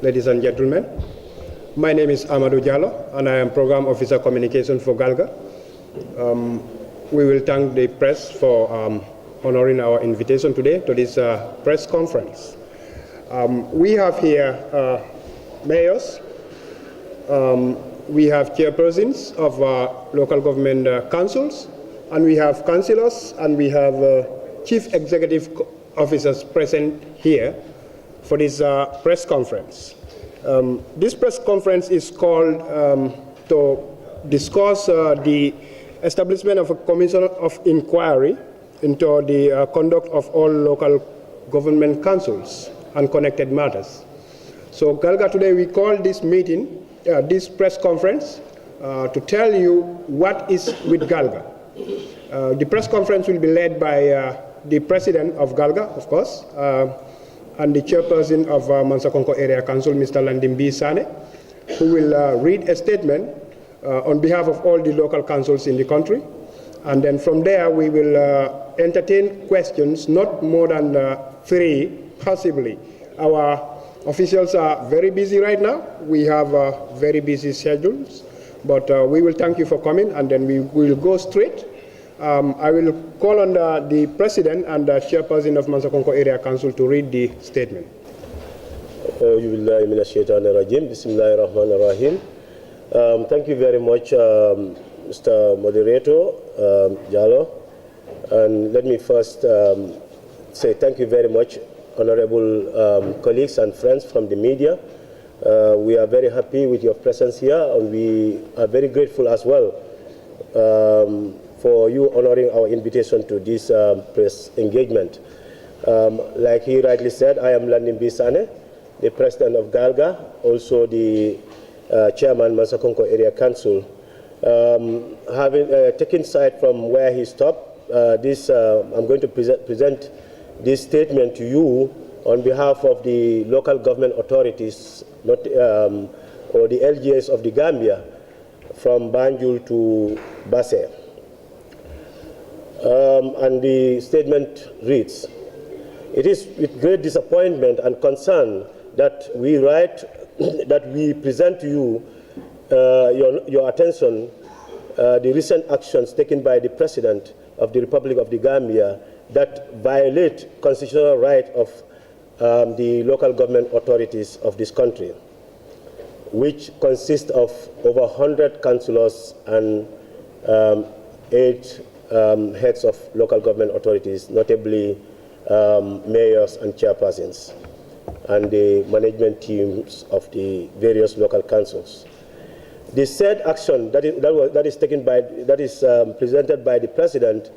ladies and gentlemen. My name is Amadou Diallo, and I am Program Officer Communication for Galga. We will thank the press for honoring our invitation today to this press conference. We have here mayors, we have chairpersons of local government councils, and we have councillors, and we have chief executive officers present here for this press conference. This press conference is called to discuss the establishment of a commission of inquiry into the conduct of all local government councils and connected matters. So Galga, today we call this meeting, this press conference, to tell you what is with Galga. The press conference will be led by the president of Galga, of course, and the chairperson of Mansakonko Area Council, Mr. Landimbi Sane, who will read a statement on behalf of all the local councils in the country. And then from there, we will entertain questions, not more than 3, possibly. Our officials are very busy right now. We have very busy schedules, but we will thank you for coming, and then we will go straight. I will call on the president and the chairperson of Mansakonko Area Council to read the statement. Thank you very much, Mr. Moderator Jallo. And let me first say thank you very much, honorable colleagues and friends from the media. We are very happy with your presence here, and we are very grateful as well for you honoring our invitation to this press engagement. Like he rightly said, I am Landimbi Sane, the president of Galga, also the chairman, Mansakonko Area Council. Having taken side from where he stopped, I'm going to present this statement to you on behalf of the local government authorities, or the LGAs of the Gambia, from Banjul to Basse. And the statement reads, "It is with great disappointment and concern that we present to you your attention the recent actions taken by the President of the Republic of the Gambia that violate constitutional right of the local government authorities of this country, which consist of over 100 councillors and 8 heads of local government authorities, notably mayors and chairpersons, and the management teams of the various local councils. The said action that is presented by the President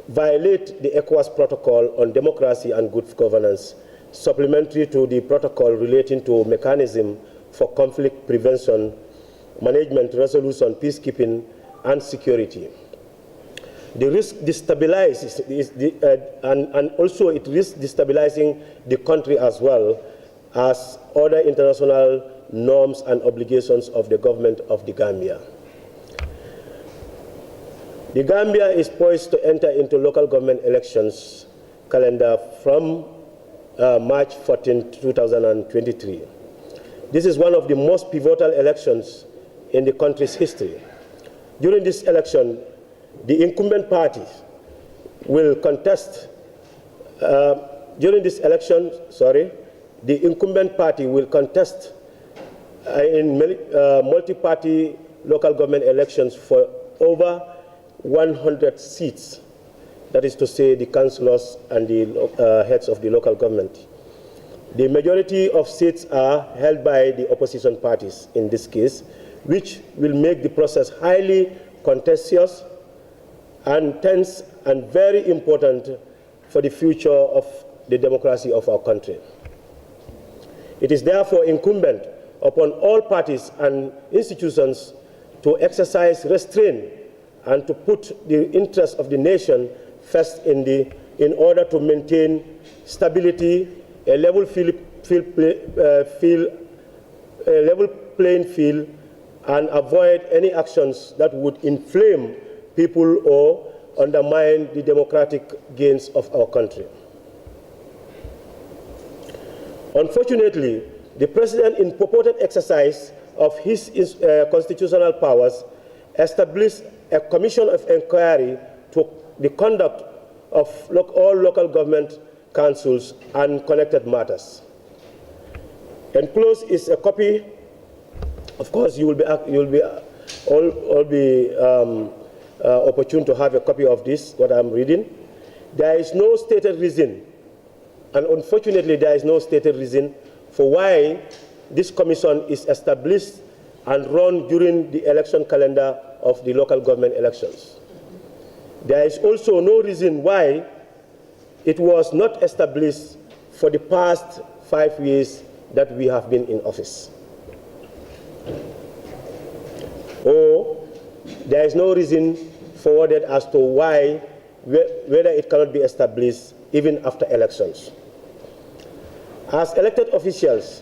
violate the ECOWAS Protocol on Democracy and Good Governance, supplementary to the protocol relating to mechanism for conflict prevention, management, resolution, peacekeeping, and security. The risk destabilizes, and also it risks destabilizing the country as well as other international norms and obligations of the government of the Gambia. The Gambia is poised to enter into local government elections calendar from March 14, 2023. This is one of the most pivotal elections in the country's history. During this election, the incumbent party will contest, the incumbent party will contest in multi-party local government elections for over 100 seats, that is to say the councillors and the heads of the local government. The majority of seats are held by the opposition parties in this case, which will make the process highly contentious and tense and very important for the future of the democracy of our country. It is therefore incumbent upon all parties and institutions to exercise restraint and to put the interests of the nation first in order to maintain stability, a level playing field, and avoid any actions that would inflame people or undermine the democratic gains of our country. Unfortunately, the President, in purported exercise of his constitutional powers, established a commission of inquiry to the conduct of all local government councils and connected matters. Enclosed is a copy. Of course, you will be opportune to have a copy of this, what I'm reading. There is no stated reason, and unfortunately there is no stated reason for why this commission is established and run during the election calendar of the local government elections. There is also no reason why it was not established for the past 5 years that we have been in office. Or there is no reason forwarded as to why, whether it cannot be established even after elections. As elected officials,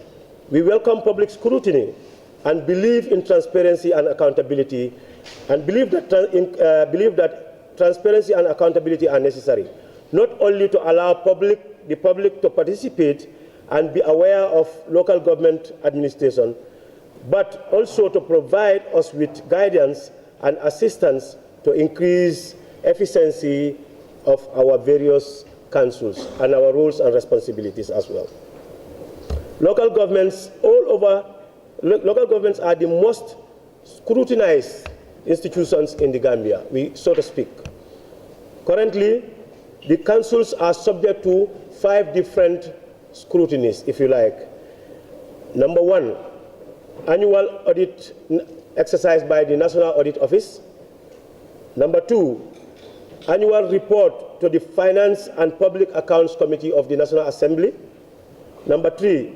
we welcome public scrutiny and believe in transparency and accountability, and believe that transparency and accountability are necessary, not only to allow the public to participate and be aware of local government administration, but also to provide us with guidance and assistance to increase efficiency of our various councils and our roles and responsibilities as well. Local governments all over, local governments are the most scrutinized institutions in the Gambia, so to speak. Currently, the councils are subject to 5 different scrutinies, if you like. Number 1, annual audit exercised by the National Audit Office. Number 2, annual report to the Finance and Public Accounts Committee of the National Assembly. Number 3,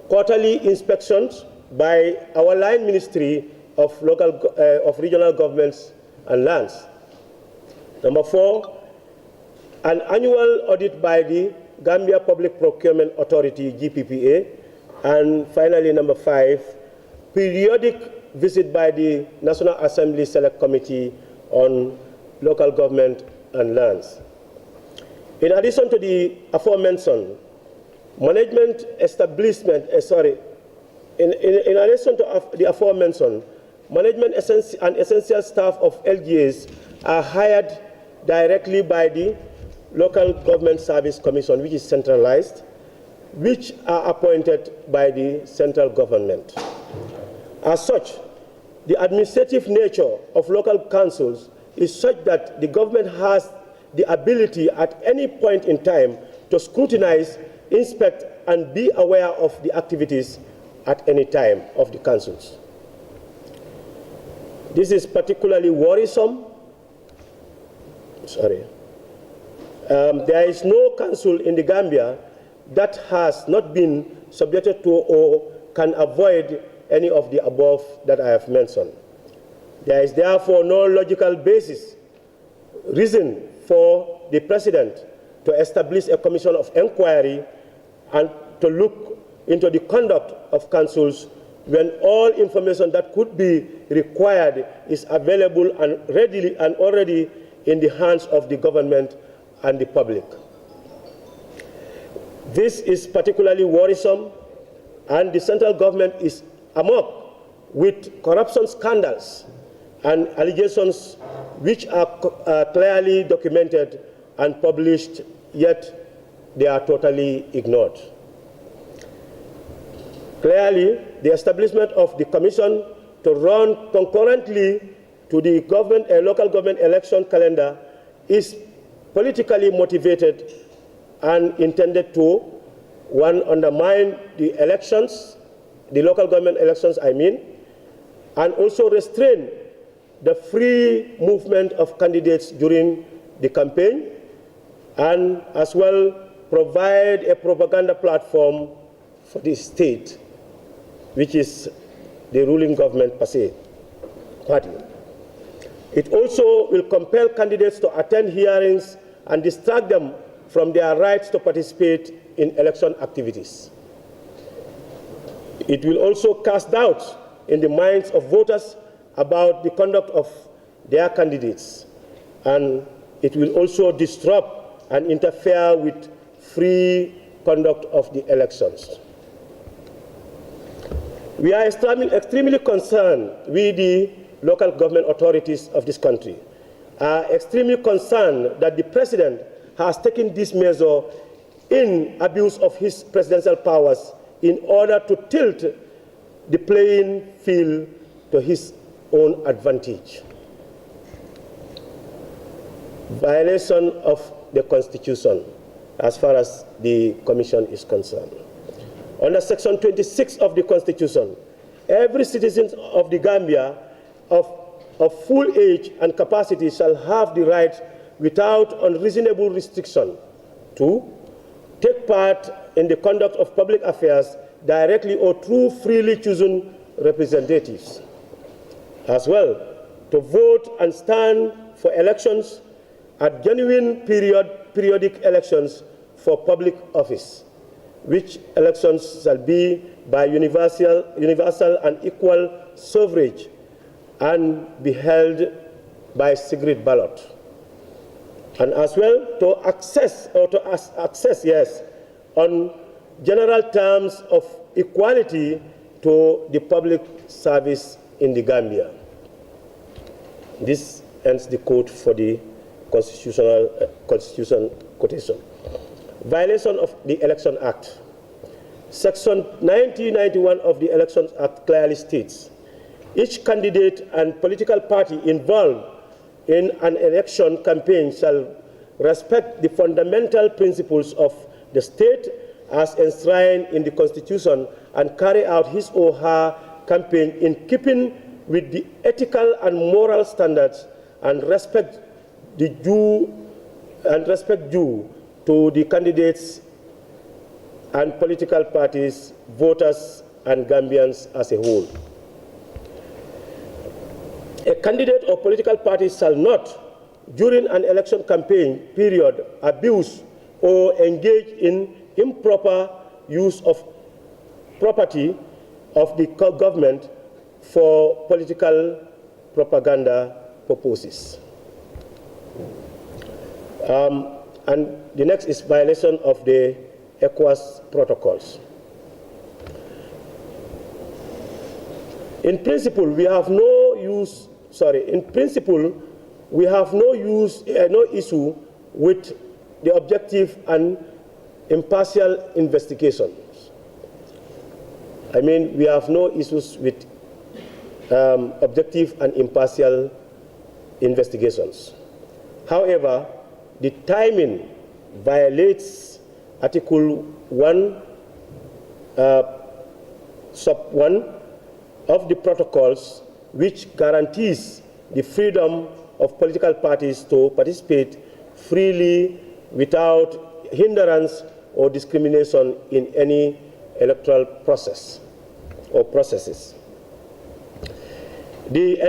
quarterly inspections by our line Ministry of Regional Governments and Lands. Number 4, an annual audit by the Gambia Public Procurement Authority, GPPA. And finally, number 5, periodic visit by the National Assembly Select Committee on Local Government and Lands. In addition to the aforementioned, management establishment, in addition to the aforementioned, management and essential staff of LGAs are hired directly by the Local Government Service Commission, which is centralized, which are appointed by the central government. As such, the administrative nature of local councils is such that the government has the ability at any point in time to scrutinize, inspect, and be aware of the activities at any time of the councils. This is particularly worrisome. There is no council in the Gambia that has not been subjected to or can avoid any of the above that I have mentioned. There is therefore no logical reason for the President to establish a commission of inquiry and to look into the conduct of councils when all information that could be required is available and readily and already in the hands of the government and the public. This is particularly worrisome, and the central government is amok with corruption scandals and allegations which are clearly documented and published, yet they are totally ignored. Clearly, the establishment of the commission to run concurrently to the local government election calendar is politically motivated and intended to, 1, undermine the elections, the local government elections, and also restrain the free movement of candidates during the campaign, and as well provide a propaganda platform for the state, which is the ruling government per se party. It also will compel candidates to attend hearings and distract them from their rights to participate in election activities. It will also cast doubts in the minds of voters about the conduct of their candidates, and it will also disrupt and interfere with free conduct of the elections. We are extremely concerned with the local government authorities of this country, are extremely concerned that the President has taken this measure in abuse of his presidential powers in order to tilt the playing field to his own advantage. Violation of the Constitution as far as the Commission is concerned. Under Section 26 of the Constitution, every citizen of the Gambia of full age and capacity shall have the right without unreasonable restriction to take part in the conduct of public affairs directly or through freely chosen representatives, as well to vote and stand for elections at genuine periodic elections for public office, which elections shall be by universal and equal suffrage and be held by secret ballot, and as well to access on general terms of equality to the public service in the Gambia. This ends the quote for the Constitution quotation. Violation of the Election Act. Section 1991 of the Elections Act clearly states, each candidate and political party involved in an election campaign shall respect the fundamental principles of the state as enshrined in the Constitution and carry out his or her campaign in keeping with the ethical and moral standards and respect due to the candidates and political parties, voters, and Gambians as a whole. A candidate or political party shall not, during an election campaign period, abuse or engage in improper use of property of the government for political propaganda purposes. And the next is violation of the ECOWAS protocols. In principle, we have no issue with the objective and impartial investigations. I mean, we have no issues with objective and impartial investigations. However, the timing violates Article 1, Sub 1 of the protocols, which guarantees the freedom of political parties to participate freely without hindrance or discrimination in any electoral process or processes. The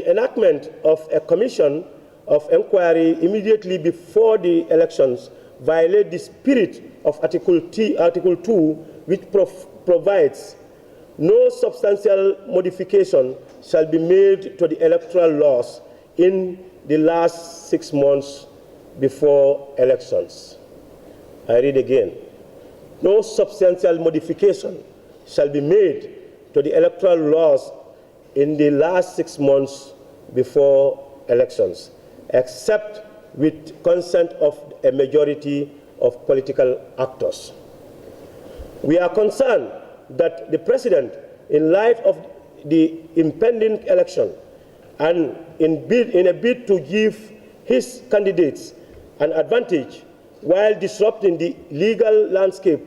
enactment of a commission of inquiry immediately before the elections violate the spirit of Article 2, which provides no substantial modification shall be made to the electoral laws in the last 6 months before elections. I read again. No substantial modification shall be made to the electoral laws in the last 6 months before elections, except with consent of a majority of political actors. We are concerned that the President, in light of the impending election and in a bid to give his candidates an advantage while disrupting the legal landscape,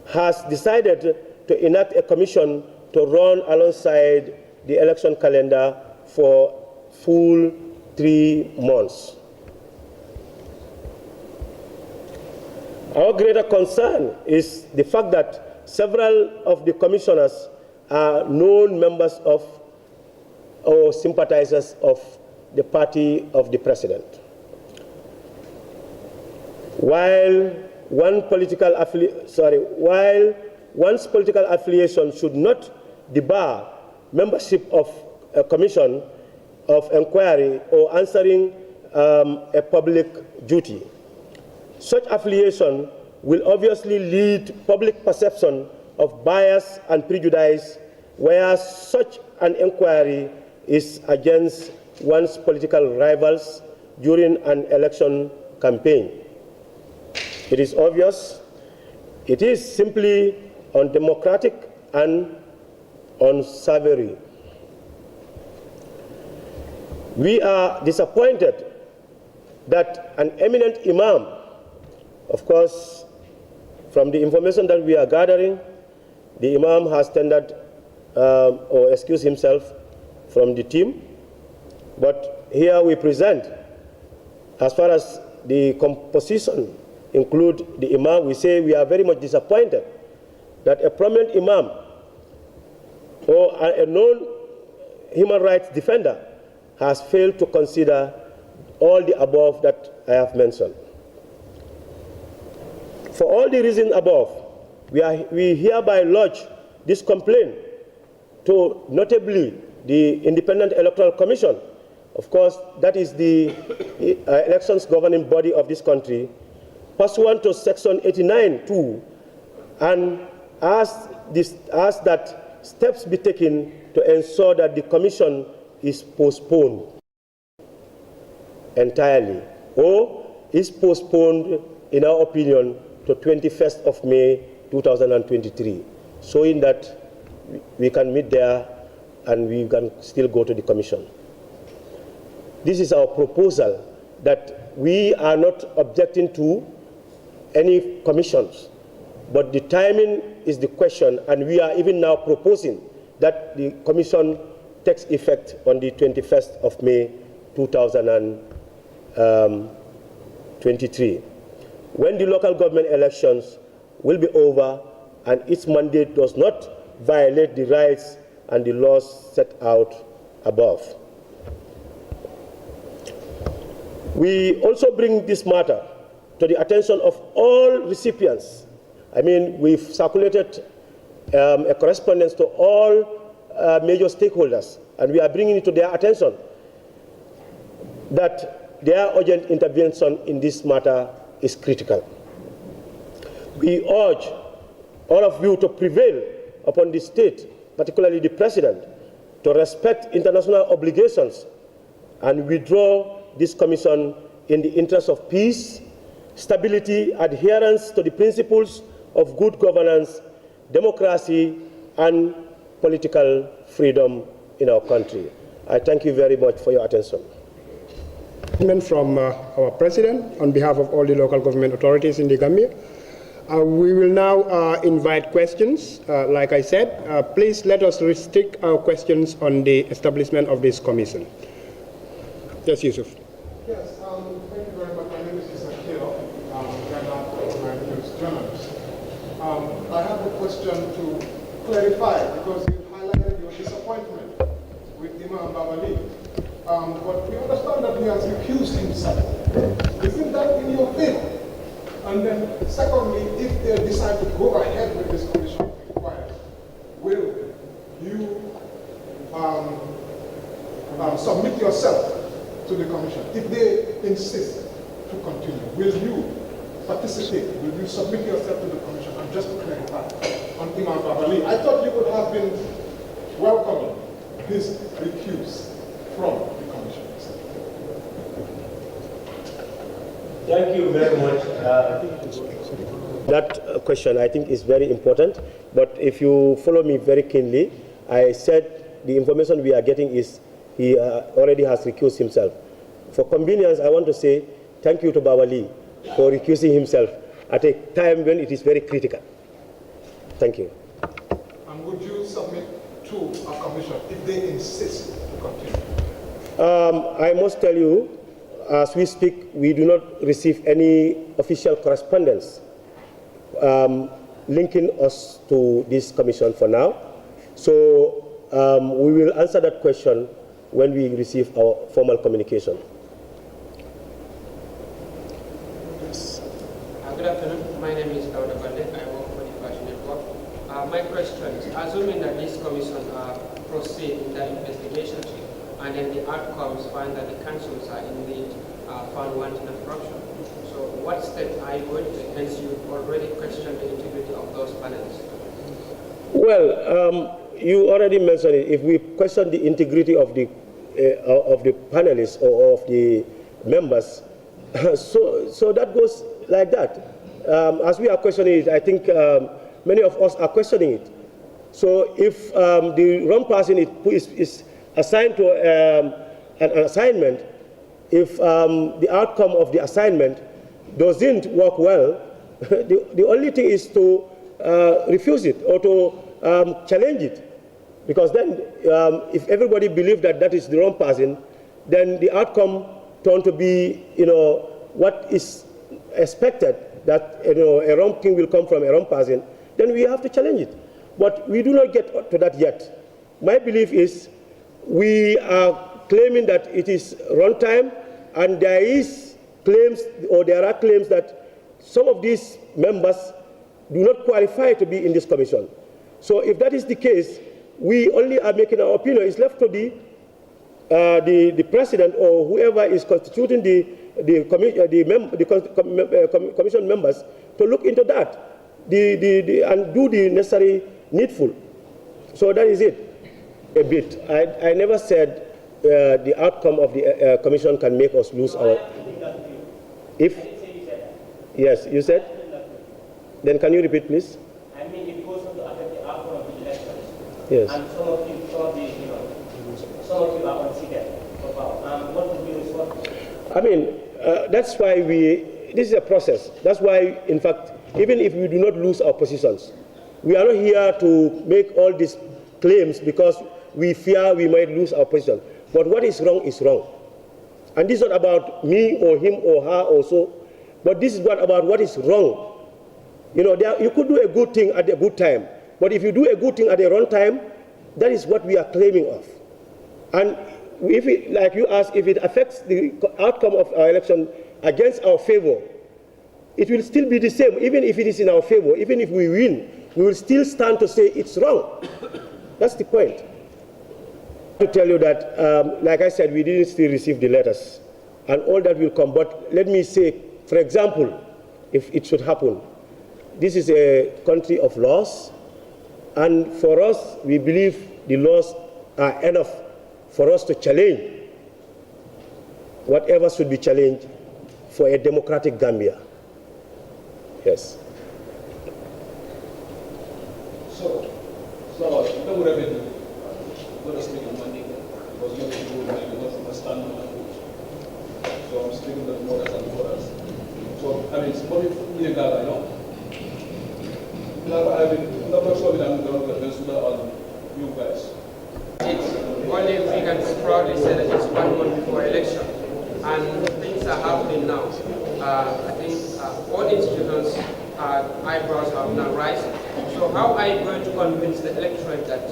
has decided to enact a commission to run alongside the election calendar for full 3 months. Our greater concern is the fact that several of the commissioners are known members of or sympathizers of the party of the President. While one's political affiliation should not debar membership of a commission of inquiry or answering a public duty, such affiliation will obviously lead public perception of bias and prejudice where such an inquiry is against one's political rivals during an election campaign. It is obvious it is simply undemocratic and unsavory. We are disappointed that an eminent imam, of course, from the information that we are gathering, the imam has tendered or excused himself from the team. But here we present, as far as the composition include the imam, we say we are very much disappointed that a prominent imam or a known human rights defender has failed to consider all the above that I have mentioned. For all the reasons above, we hereby lodge this complaint to notably the Independent Electoral Commission. Of course, that is the elections governing body of this country, pursuant to Section 89(2), and ask that steps be taken to ensure that the commission is postponed entirely, or is postponed, in our opinion, to 21st of May 2023, showing that we can meet there and we can still go to the commission. This is our proposal, that we are not objecting to any commissions, but the timing is the question, and we are even now proposing that the commission takes effect on the 21st of May 2023, when the local government elections will be over and its mandate does not violate the rights and the laws set out above. We also bring this matter to the attention of all recipients. I mean, we've circulated a correspondence to all major stakeholders, and we are bringing it to their attention that their urgent intervention in this matter is critical. We urge all of you to prevail upon the state, particularly the president, to respect international obligations and withdraw this commission in the interest of peace, stability, adherence to the principles of good governance, democracy, and political freedom in our country. I thank you very much for your attention. From our president, on behalf of all the local government authorities in the Gambia. We will now invite questions. Like I said, please let us restrict our questions on the establishment of this commission. Yes, Yusuf. Yes, thank you very much. My name is Isakiro, journalist. I have a question to clarify, because you highlighted your disappointment with Imam Babali. But we understand that he has recused himself. Isn't that in your favor? And then, secondly, if they decide to go ahead with this commission inquiry, will you submit yourself to the commission? If they insist to continue, will you participate? Will you submit yourself to the commission? And just to clarify, on Imam Babali, I thought you would have been welcoming his recuse from the commission. Thank you very much. That question, I think, is very important. But if you follow me very keenly, I said the information we are getting is he already has recused himself. For convenience, I want to say thank you to Babali for recusing himself at a time when it is very critical. Thank you. And would you submit to a commission if they insist to continue? I must tell you, as we speak, we do not receive any official correspondence linking us to this commission for now. So we will answer that question when we receive our formal communication. Good afternoon. My name is Dauda Bande. I work for the Fashion Network. My question is, assuming that this commission proceed in the investigation, and then the outcomes find that the councils are indeed found wanting of corruption, so what steps are you going to, hence you already questioned the integrity of those panels? Well, you already mentioned it. If we question the integrity of the panelists or of the members, so that goes like that. As we are questioning it, I think many of us are questioning it. So if the wrong person is assigned to an assignment, if the outcome of the assignment doesn't work well, the only thing is to refuse it or to challenge it. Because then if everybody believes that that is the wrong person, then the outcome turned to be, what is expected, that a wrong thing will come from a wrong person, then we have to challenge it. But we do not get to that yet. My belief is we are claiming that it is runtime, and there is claims, or there are claims that some of these members do not qualify to be in this commission. So if that is the case, we only are making our opinion. It's left to the president or whoever is constituting the commission members to look into that and do the necessary needful. So that is it. A bit. I never said the outcome of the commission can make us lose our. If yes, you said. Then can you repeat, please? I mean, it goes on to affect the outcome of the elections. Yes. And some of you are unseated. What would you respond? I mean, that's why this is a process. That's why, in fact, even if we do not lose our positions, we are not here to make all these claims because we fear we might lose our position. But what is wrong is wrong. And this is not about me or him or her or so, but this is about what is wrong. You could do a good thing at a good time, but if you do a good thing at the wrong time, that is what we are claiming of. And if it, like you asked, if it affects the outcome of our election against our favor, it will still be the same. Even if it is in our favor, even if we win, we will still stand to say it's wrong. That's the point. To tell you that, like I said, we didn't still receive the letters, and all that will come. But let me say, for example, if it should happen, this is a country of laws, and for us, we believe the laws are enough for us to challenge whatever should be challenged for a democratic Gambia. Yes. So the revenue, what is making money was not to do because of the standard language. So I'm speaking the more as. So I mean, it's money illegal, I know. I mean, not sure that I'm going to on you guys. Only we can proudly say that it's 1 month before election, and things are happening now. I think all institutions' eyebrows are now rising. So how are you going to convince the electorate that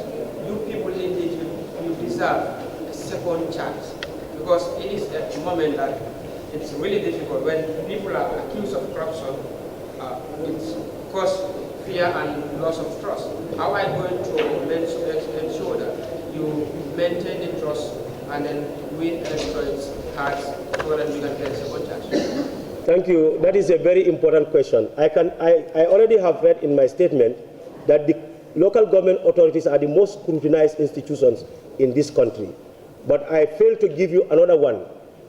you people indeed you deserve a second chance? Because it is at the moment that it's really difficult when people are accused of corruption. It's cause fear and loss of trust. How are you going to ensure that you maintain the trust and then win electorates cards so that we can get a second chance? Thank you. That is a very important question. I already have read in my statement that the local government authorities are the most scrutinized institutions in this country. But I failed to give you another one.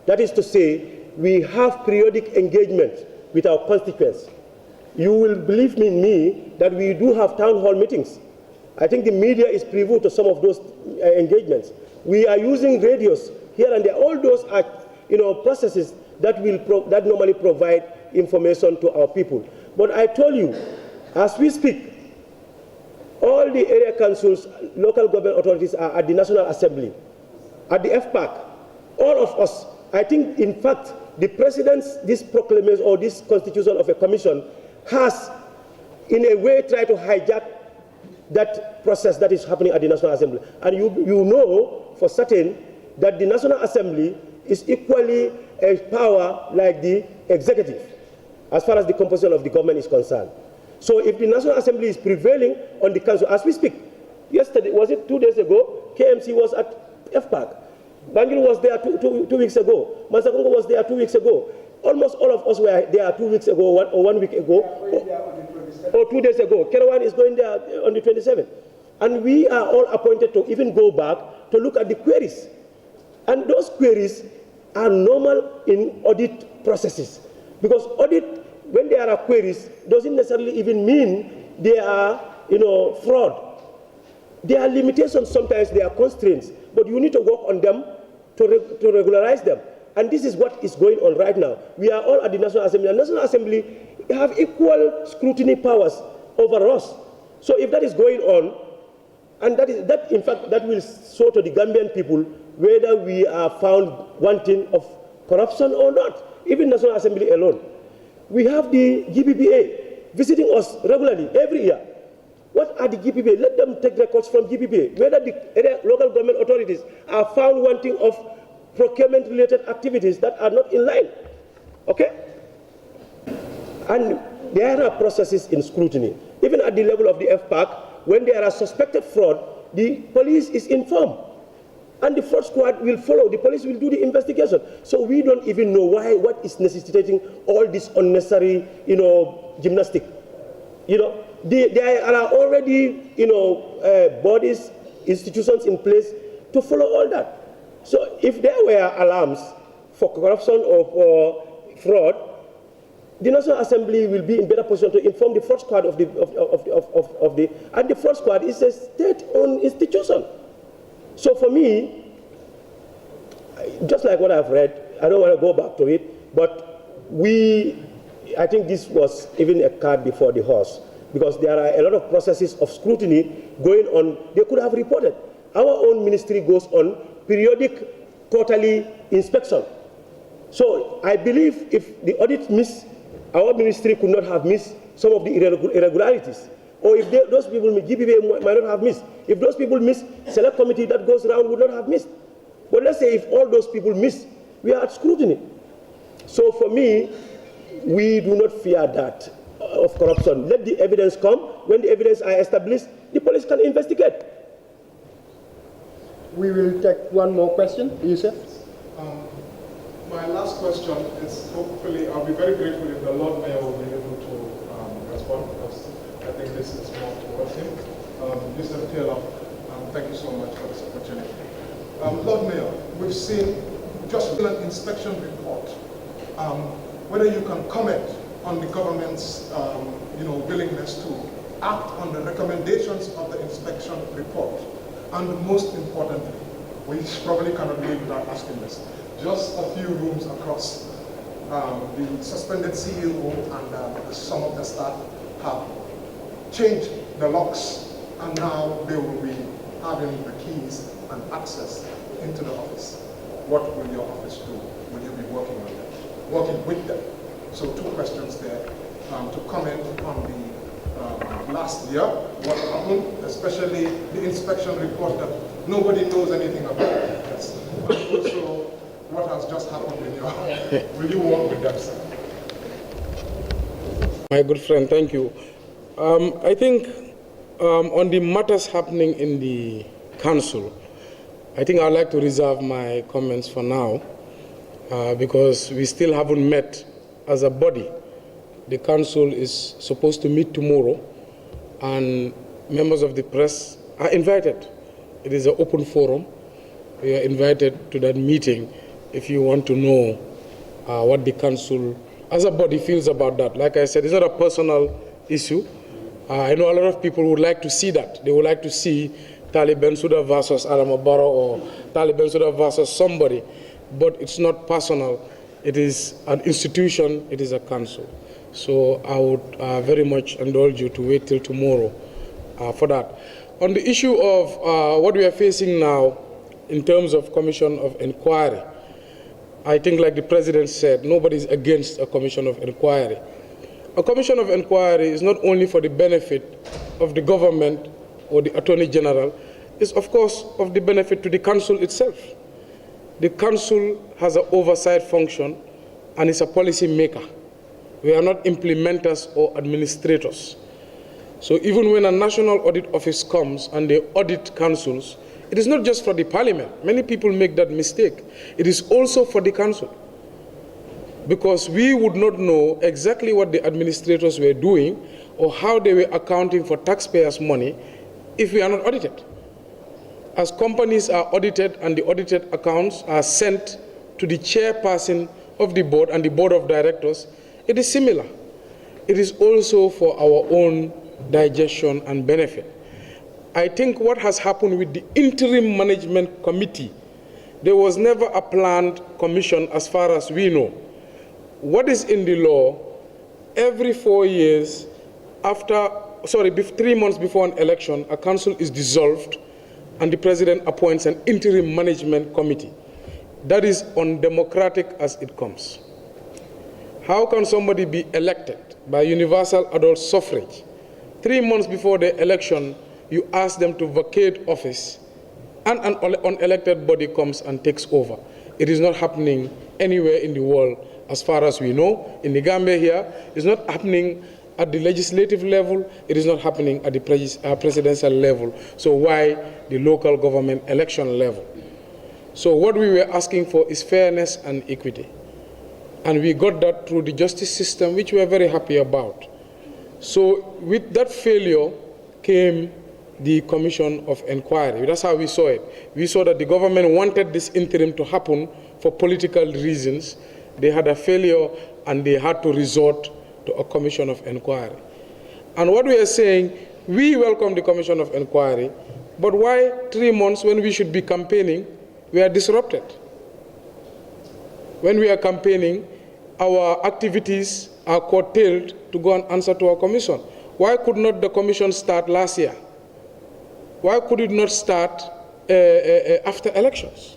That is to say, we have periodic engagement with our constituents. You will believe me that we do have town hall meetings. I think the media is privy to some of those engagements. We are using radios here and there. All those are, processes that that normally provide information to our people. But I told you, as we speak, all the area councils, local government authorities are at the National Assembly, at the FPAC. All of us. I think, in fact, the president's this proclamation or this constitution of a commission has, in a way, tried to hijack that process that is happening at the National Assembly. And you know for certain that the National Assembly is equally a power like the executive, as far as the composition of the government is concerned. So if the National Assembly is prevailing on the council, as we speak, yesterday, was it 2 days ago, KMC was at FPAC. Banjul was there two weeks ago. Masakongo was there 2 weeks ago. Almost all of us were there 2 weeks ago or 1 week ago. or 2 days ago. Kerawan is going there on the 27th. And we are all appointed to even go back to look at the queries. And those queries are normal in audit processes. Because audit, when there are queries, doesn't necessarily even mean they are, fraud. There are limitations, sometimes there are constraints, but you need to work on them to regularize them. And this is what is going on right now. We are all at the National Assembly. The National Assembly have equal scrutiny powers over us. So if that is going on, and that in fact, that will show to the Gambian people whether we are found wanting of corruption or not, even National Assembly alone. We have the GPPA visiting us regularly every year. What are the GPPA? Let them take records from GPPA, whether the local government authorities are found wanting of procurement-related activities that are not in line. Okay? And there are processes in scrutiny. Even at the level of the FPAC, when there are suspected fraud, the police is informed. And the fraud squad will follow. The police will do the investigation. So we don't even know what is necessitating all this unnecessary, gymnastic. There are already, bodies, institutions in place to follow all that. So if there were alarms for corruption or for fraud, the National Assembly will be in better position to inform the fraud squad and the fraud squad is a state-owned institution. So for me, just like what I've read, I don't want to go back to it, but I think this was even a cart before the horse, because there are a lot of processes of scrutiny going on. They could have reported. Our own ministry goes on periodic quarterly inspection. So I believe if the audit missed, our ministry could not have missed some of the irregularities. Or if those people, GPPA might not have missed. If those people miss, select committee that goes around would not have missed. But let's say if all those people miss, we are at scrutiny. So for me, we do not fear that of corruption. Let the evidence come. When the evidence are established, the police can investigate. We will take one more question. Yusuf? My last question is, hopefully, I'll be very grateful if the Lord Mayor will be able to respond, because I think this is more towards him. Mr. Taylor, thank you so much for this opportunity. Lord Mayor, we've seen just an inspection report. Whether you can comment on the government's willingness to act on the recommendations of the inspection report. And most importantly, we probably cannot leave without asking this, just a few rooms across, the suspended CEO and some of the staff have changed the locks, and now they will be having the keys and access into the office. What will your office do? Will you be working on them, working with them? So 2 questions there. To comment on the last year, what happened, especially the inspection report that nobody knows anything about. Yes. And also, what has just happened in your, will you work with them, sir? My good friend, thank you. I think on the matters happening in the council, I think I'd like to reserve my comments for now because we still haven't met as a body. The council is supposed to meet tomorrow, and members of the press are invited. It is an open forum. We are invited to that meeting if you want to know what the council as a body feels about that. Like I said, it's not a personal issue. I know a lot of people would like to see that. They would like to see Talib Bensouda versus Adama Barrow or Talib Bensouda versus somebody, but it's not personal. It is an institution, it is a council. So I would very much indulge you to wait till tomorrow for that. On the issue of what we are facing now in terms of commission of inquiry, I think like the president said, nobody is against a commission of inquiry. A commission of inquiry is not only for the benefit of the government or the Attorney General, it's of course of the benefit to the council itself. The council has an oversight function and is a policy maker. We are not implementers or administrators. So even when a national audit office comes and they audit councils, it is not just for the parliament. Many people make that mistake. It is also for the council. because we would not know exactly what the administrators were doing or how they were accounting for taxpayers' money if we are not audited. As companies are audited and the audited accounts are sent to the chairperson of the board and the board of directors, it is similar. It is also for our own digestion and benefit. I think what has happened with the interim management committee, there was never a planned commission as far as we know. What is in the law, every 4 years, 3 months before an election, a council is dissolved and the president appoints an interim management committee. That is undemocratic as it comes. How can somebody be elected by universal adult suffrage? 3 months before the election, you ask them to vacate office and an unelected body comes and takes over. It is not happening anywhere in the world as far as we know. In the Gambia here, it's not happening at the legislative level, it is not happening at the presidential level. So why the local government election level? So what we were asking for is fairness and equity. And we got that through the justice system, which we are very happy about. So with that failure came the Commission of Inquiry. That's how we saw it. We saw that the government wanted this interim to happen for political reasons. They had a failure and they had to resort to a Commission of Inquiry. And what we are saying, we welcome the Commission of Inquiry, but why 3 months when we should be campaigning, we are disrupted? When we are campaigning, our activities are curtailed to go and answer to our commission. Why could not the commission start last year? Why could it not start after elections?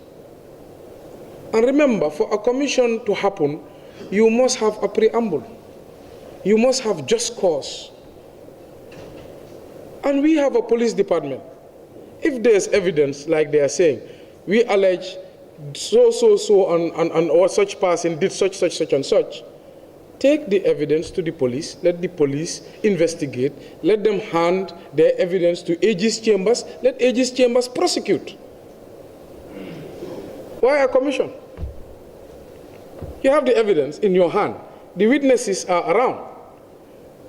And remember, for a commission to happen, you must have a preamble. You must have just cause. And we have a police department. If there's evidence, like they are saying, we allege so or such person did such and such, take the evidence to the police, let the police investigate, let them hand their evidence to AG's chambers, let AG's chambers prosecute. Why a commission? You have the evidence in your hand. The witnesses are around.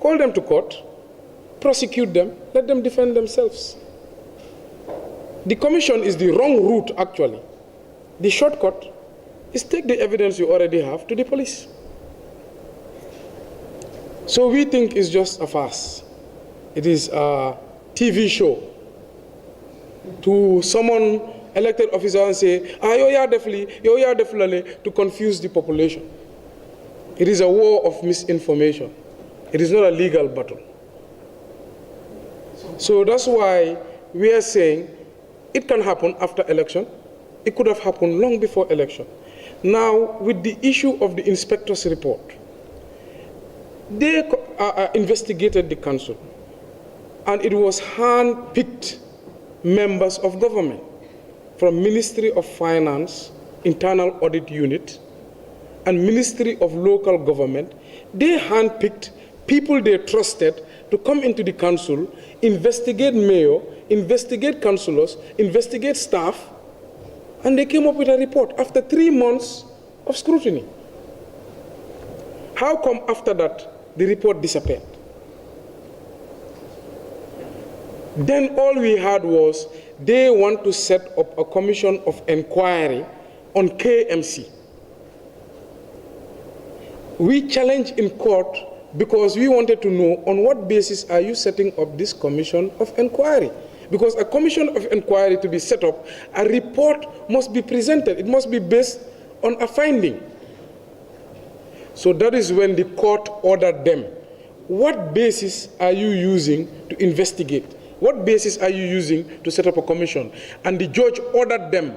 Call them to court, prosecute them, let them defend themselves. The commission is the wrong route, actually. The shortcut is take the evidence you already have to the police. So we think it's just a farce. It is a TV show to someone elected officer and say, you definitely to confuse the population. It is a war of misinformation. It is not a legal battle. So that's why we are saying it can happen after election. It could have happened long before election. Now, with the issue of the inspector's report, they investigated the council, and it was hand-picked members of government from Ministry of Finance, Internal Audit Unit, and Ministry of Local Government. They hand-picked people they trusted to come into the council, investigate mayor, investigate councillors, investigate staff, and they came up with a report after 3 months of scrutiny. How come after that the report disappeared? Then all we had was they want to set up a commission of inquiry on KMC. We challenged in court because we wanted to know on what basis are you setting up this commission of inquiry? Because a commission of inquiry to be set up, a report must be presented. It must be based on a finding. So that is when the court ordered them. What basis are you using to investigate? What basis are you using to set up a commission? And the judge ordered them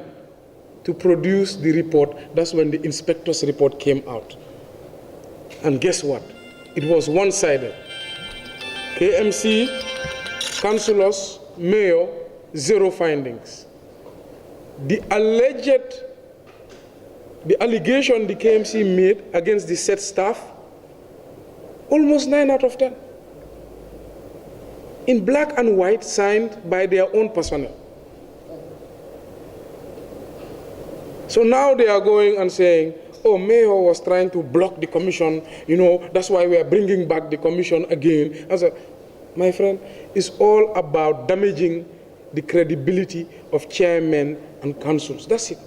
to produce the report. That's when the inspector's report came out. And guess what? It was one-sided. KMC, councillors, mayor, zero findings. The allegation the KMC made against the said staff, almost 9 out of 10. In black and white, signed by their own personnel. So now they are going and saying, oh, Mayor was trying to block the commission, that's why we are bringing back the commission again. I said, my friend, it's all about damaging the credibility of chairmen and councils. That's it.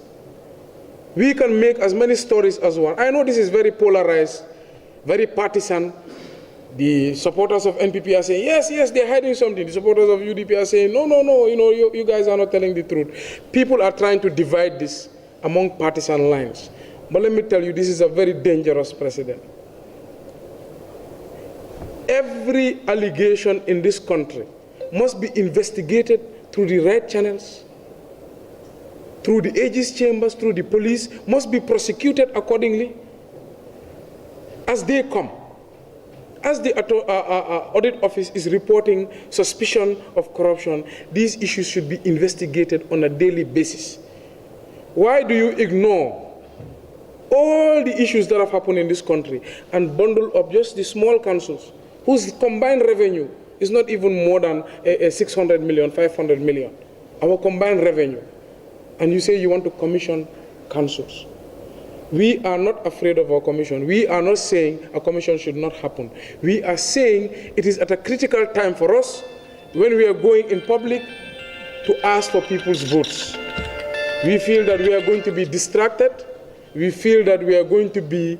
We can make as many stories as one. I know this is very polarized, very partisan. The supporters of NPP are saying, yes, they're hiding something. The supporters of UDP are saying, no, you guys are not telling the truth. People are trying to divide this among partisan lines. But let me tell you, this is a very dangerous precedent. Every allegation in this country must be investigated through the right channels, through the AG's chambers, through the police, must be prosecuted accordingly as they come. As the audit office is reporting suspicion of corruption, these issues should be investigated on a daily basis. Why do you ignore all the issues that have happened in this country and bundle up just the small councils whose combined revenue is not even more than 600 million, 500 million, our combined revenue, and you say you want to commission councils? We are not afraid of our commission. We are not saying a commission should not happen. We are saying it is at a critical time for us when we are going in public to ask for people's votes. We feel that we are going to be distracted. We feel that we are going to be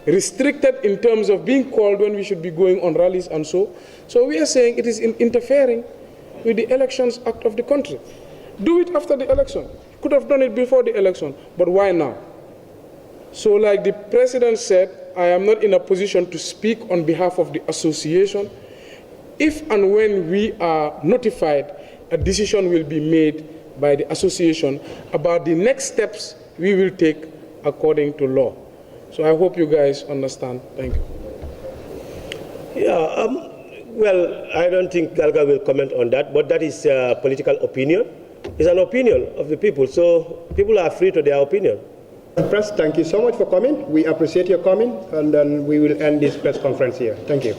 restricted in terms of being called when we should be going on rallies and so. So we are saying it is interfering with the Elections Act of the country. Do it after the election. Could have done it before the election, but why now? So like the president said, I am not in a position to speak on behalf of the association. If and when we are notified, a decision will be made by the association about the next steps we will take according to law. So I hope you guys understand. Thank you. Yeah, well, I don't think Galga will comment on that, but that is a political opinion. It's an opinion of the people, so people are free to their opinion. Press, thank you so much for coming. We appreciate your coming, and then we will end this press conference here. Thank you.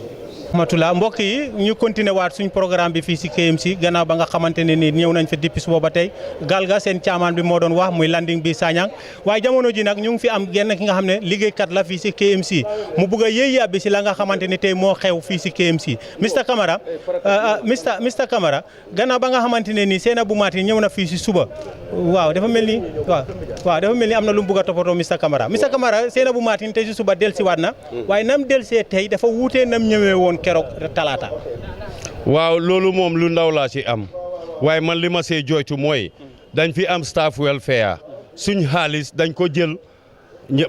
Matula mbokk yi ñu continuer waat suñ programme bi fii si KMC gannaaw ba nga xamante ne ni ñëw nañ fa depuis suba ba tey Galga seen caamaan bi moo doon wax muy landing bi Sanyang waaye jamono ji nag ñu ngi fi am genn ki nga xam ne liggéeykat la fii si KMC mu bugg a yéey yàbbi si la nga xamante ne tey moo xew fii si KMC Mr Camara Mr Camara gannaaw ba nga xamante ne ni Sainabou Martin ñëw na fii si suba waaw dafa mel ni dafa mel ni am na lu mu bugg a toppatoo Mr Camara Sainabou Martin tey si suba delsi waat na waaye nam delsee tey dafa wuutee nam ñëwee woon keroog talaata. waaw loolu moom lu ndaw laa ci am waaye man li ma see jooytu mooy dañ fi am staff welfare suñ xaalis dañ ko jël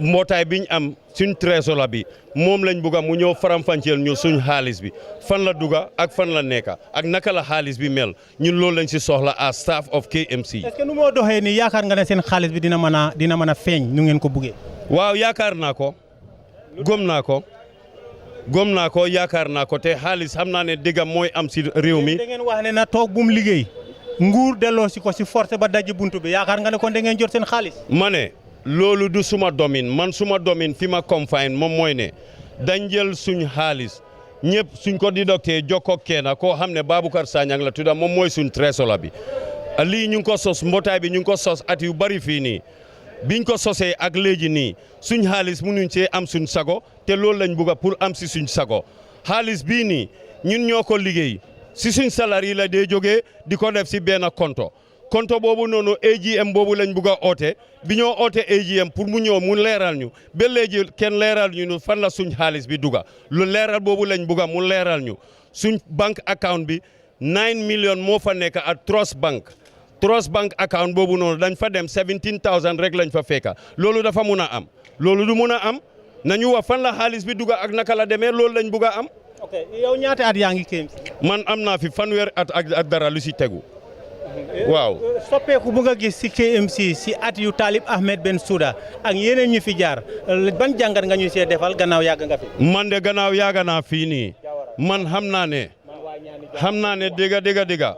mbootaay biñ am suñ trésor bi moom lañ bugga mu ñëw faram-fàcceel ñu suñ xaalis bi fan la duga ak fan la nekka ak naka la xaalis bi mel ñun loolu lañ ci soxla as staff of KMC. est-ce que nu moo doxee ni yaakaar nga ne seen xaalis bi dina mën a feeñ nu ngeen ko buggee. waaw yaakaar naa ko gom naa ko yaakaar naa ko te xaalis xam naa ne dëggam mooy am si réew mi. da ngeen wax ne na toog bu mu liggéey nguur delloo si ko si forcé ba dajji buntu bi yaakaar nga ne kon da ngeen jot seen xaalis. ma ne loolu du suma domaine man suma domaine fi ma confine moom mooy ne dañ jël suñ xaalis ñëpp suñ ko di docteur jokkoo kenn koo xam ne Baboucarr Sanyang la tudda moom mooy suñ trésor bi lii ñu ngi ko sos mbootaay bi ñu ngi ko sos at yu bari fii nii. biñ ko sosee ak léegi nii suñ xaalis mënuñ cee am suñ sago te loolu lañ bugga pour am si suñ sago xaalis bii nii ñun ñoo ko liggéey si suñ salaire la dee jógee di ko def si benn compte boobu noonu AGM boobu lañ bugg a oote bi ñoo oote AGM pour mu ñëw mu leeral ñu ba léegi kenn leeral ñu fan la suñ xaalis bi duga lu leeral boobu lañ bugg a mu leeral ñu suñ bank account bi 9 millions moo fa nekk ak Trust Bank account boobu noonu dañ fa dem 17,000 rek lañ fa fekka loolu dafa mun a am loolu du mun a am nañu wax fan la xaalis bi duga ak naka la demee loolu lañ bugg a am. ok yow ñaata at yaa ngi KMC. man am naa fi fanweer at ak dara lu si tegu waaw. soppeeku bu nga gis si KMC si at yu Talib Ahmed Bensouda ak yeneen ñu fi jaar ban jàngat nga ñu see defal gannaaw yàgg nga fi. man de gannaaw yàgg naa fii nii man xam naa ne dégga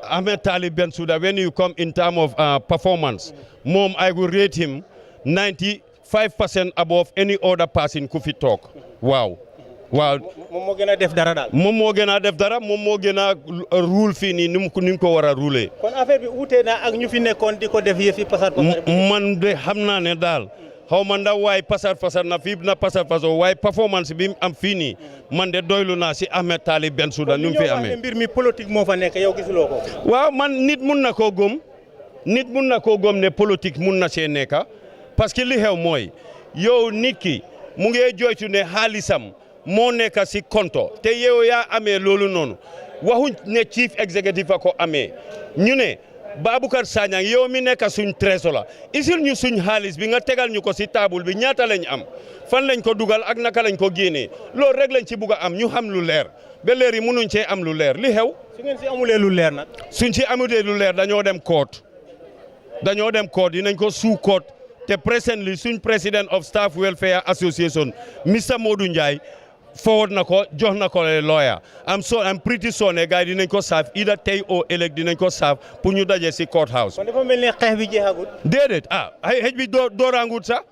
Ahmed Talib Bensouda, when you come in terms of performance, Mom, I will rate him 95% above any other person who fit talk. Wow. Moom moo gën a def dara daal. moom moo gën a def dara moom moo gën a rule fii nii ni mu ko war a rouler. kon affaire bi uute na ak ñu fi nekkoon di ko def yëfi pasar pasar. man de xam naa ne daal xaw ma ndaw waaye pasar na fii na pasar waaye performance bi am fii nii man de doylu naa si Ahmed Talib Bensouda nu mu fi amee. mbir mi politique moo fa nekk yow gisuloo ko. waaw man nit mun na koo gëm ne politique mun na see nekk parce que li xew mooy yow nit ki mu ngi joytu ne xaalisam moo nekk si konto te yow yaa amee loolu noonu waxuñ ne chief executive a ko amee ñu ne Baboucarr Sanyang yow mi nekk suñ trésor la isil ñu suñ xaalis bi nga tegal ñu ko si table bi ñaata lañ am fan lañ ko dugal ak naka lañ ko génnee loolu rek lañ ci bugg a am ñu xam lu leer ba léer yi mënuñ cee am lu leer li xew. su ngeen si amulee lu leer nag. suñ si amulee lu leer dañoo dem court dinañ ko suu court te presently suñ president of staff welfare association Mr Modou Njie forward na ko jox na ko lawyer I'm pretty sure ne gars yi dinañ ko saaf either tey o ëllëg dinañ ko saaf pour ñu daje si court house. kon dafa mel ni xeex bi jeexagut. déedéet xeex bi dooraangut sax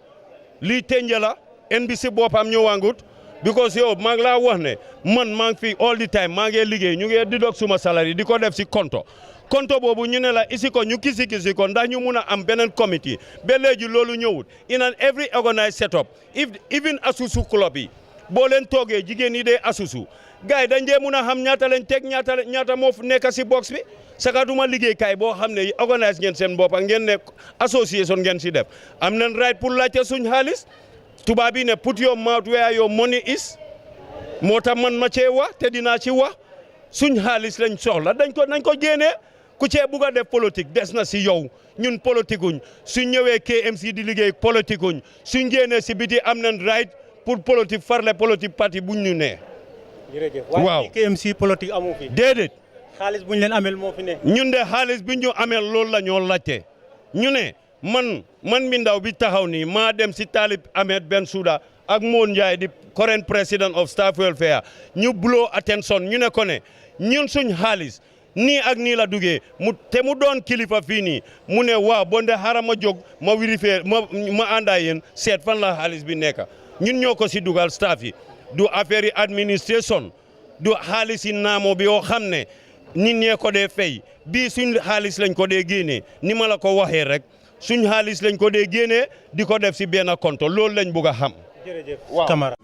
lii tenje la NBC boppam ñëwaangut because yow maa ngi laa wax ne man maa ngi fi all the time maa ngi liggéey ñu ngi di dog suma salary di ko def si konto boobu ñu ne la isi ko ñu kisi ko ndax ñu mun a am beneen committee ba léegi loolu ñëwut in an every organized setup even asusu club yi boo leen toogee jigéen ñi dee asusu gars yi dañ dee mun a xam ñaata leen teg ñaata moo nekk si box bi sakatuma liggéeykaay boo xam ne organise ngeen seen bopp ngeen ne association ngeen si def am nañ right pour laajte suñ xaalis tubaab bi ne put your mouth where your money is moo tax man ma cee wax te dinaa ci wax suñ xaalis lañ soxla nañ ko génnee ku cee bugg a def politique des na si yow ñun politique uñ suñ ñëwee KMC di liggéey politique uñ suñ génnee si biti am nañ right pour politique farle politique parti buñ ñu nee. jërëjëf waaw waaye KMC politique amu fi. déedéet. xaalis buñ leen amel moo fi ne. ñun de xaalis bi ñu amel loolu la ñoo laajte ñu ne man mi ndaw bi taxaw nii maa dem si Talib Ahmed Bensouda ak Moon Njie di current president of staff welfare ñu blow attention ñu ne ko ne ñun suñ xaalis nii ak nii la duggee mu doon kilifa fii nii mu ne waaw bonde xaaral ma jóg ma vérifier ma àndaa yéen seet fan la xaalis bi nekk ñun ñoo ko si dugal staff yi du affaire yi administration du xaalis yi naamo bi yoo xam ne nit ñee ko dee fay bii suñ xaalis lañ ko dee génnee ni ma la ko waxee rek suñ xaalis lañ ko dee génnee di ko def si benn compte loolu lañ bugg a xam. jërëjëf Camara.